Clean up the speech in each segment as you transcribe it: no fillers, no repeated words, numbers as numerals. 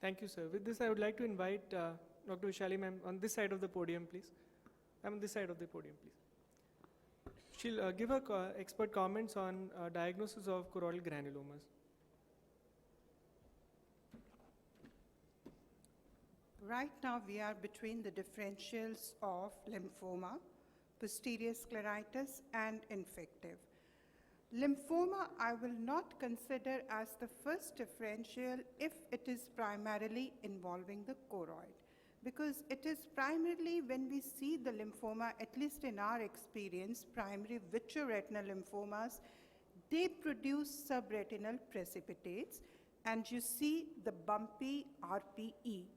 Thank you, sir. With this, I would like to invite Dr. Vishali ma'am on this side of the podium, please. Ma'am, on this side of the podium, please. She'll give her expert comments on diagnosis of choroidal granulomas. Right now, we are between the differentials of lymphoma, posterior scleritis, and infective. Lymphoma, I will not consider as the first differential if it is primarily involving the choroid, because it is primarily when we see the lymphoma, at least in our experience, primary vitreoretinal lymphomas, they produce subretinal precipitates, and you see the bumpy RPE.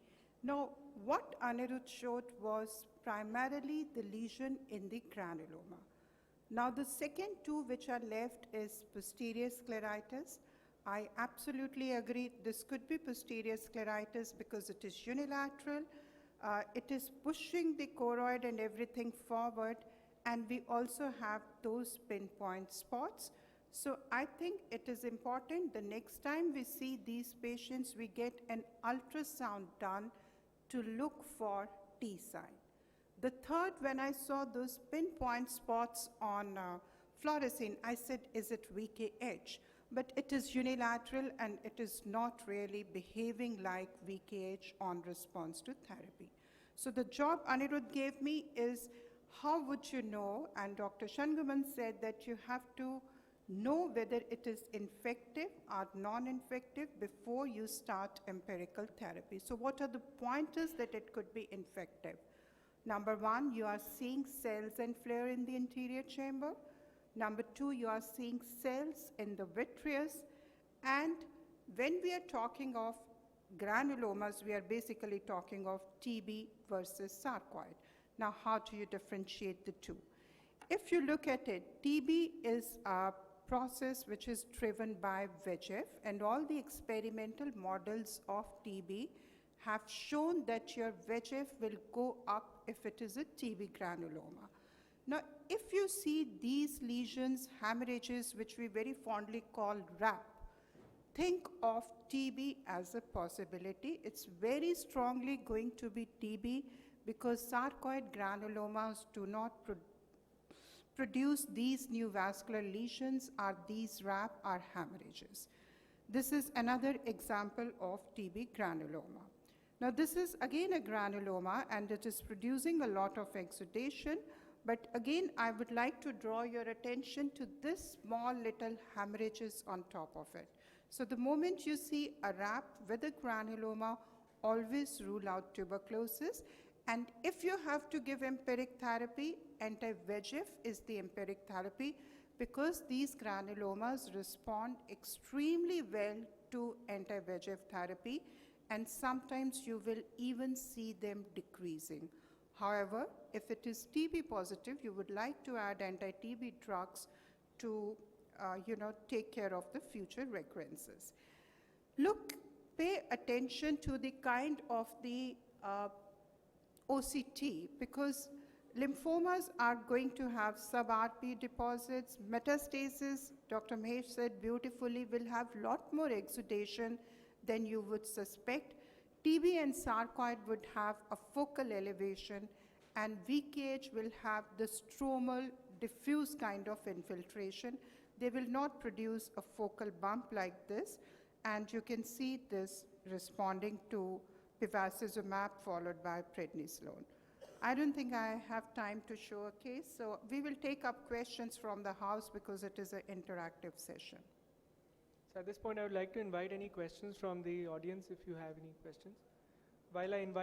Now, what Anirudh showed was primarily the lesion in the granuloma. Now, the second two which are left is posterior scleritis. I absolutely agree this could be posterior scleritis because it is unilateral. It is pushing the choroid and everything forward, and we also have those pinpoint spots. So I think it is important the next time we see these patients, we get an ultrasound done to look for T sign. The third, when I saw those pinpoint spots on fluorescein, I said, is it VKH? But it is unilateral and it is not really behaving like VKH on response to therapy. So the job Anirudh gave me is, how would you know? And Dr. Shangaman said that you have to know whether it is infective or non-infective before you start empirical therapy. So what are the pointers that it could be infective? Number one, you are seeing cells and flare in the anterior chamber. Number two, you are seeing cells in the vitreous. And when we are talking of granulomas, we are basically talking of TB versus sarcoid. Now, how do you differentiate the two? If you look at it, TB is a process which is driven by VEGF, and all the experimental models of TB have shown that your VEGF will go up if it is a TB granuloma. Now, if you see these lesions, hemorrhages, which we very fondly call RAP, think of TB as a possibility. It's very strongly going to be TB because sarcoid granulomas do not produce these new vascular lesions, or these RAP are hemorrhages. This is another example of TB granuloma. Now, this is again a granuloma, and it is producing a lot of exudation. But again, I would like to draw your attention to this small little hemorrhages on top of it. So the moment you see a RAP with a granuloma, always rule out tuberculosis. And if you have to give empiric therapy, anti-VEGF is the empiric therapy, because these granulomas respond extremely well to anti-VEGF therapy, and sometimes you will even see them decreasing. However, if it is TB positive, you would like to add anti-TB drugs to take care of the future recurrences. Pay attention to the kind of the OCT, because lymphomas are going to have sub-RP deposits, metastasis, Dr. Mahesh said beautifully, will have a lot more exudation than you would suspect. TB and sarcoid would have a focal elevation, and VKH will have the stromal, diffuse kind of infiltration. They will not produce a focal bump like this, and you can see this responding to bevacizumab followed by prednisolone. I don't think I have time to show a case, so we will take up questions from the house because it is an interactive session. So at this point, I would like to invite any questions from the audience if you have any questions. While I invite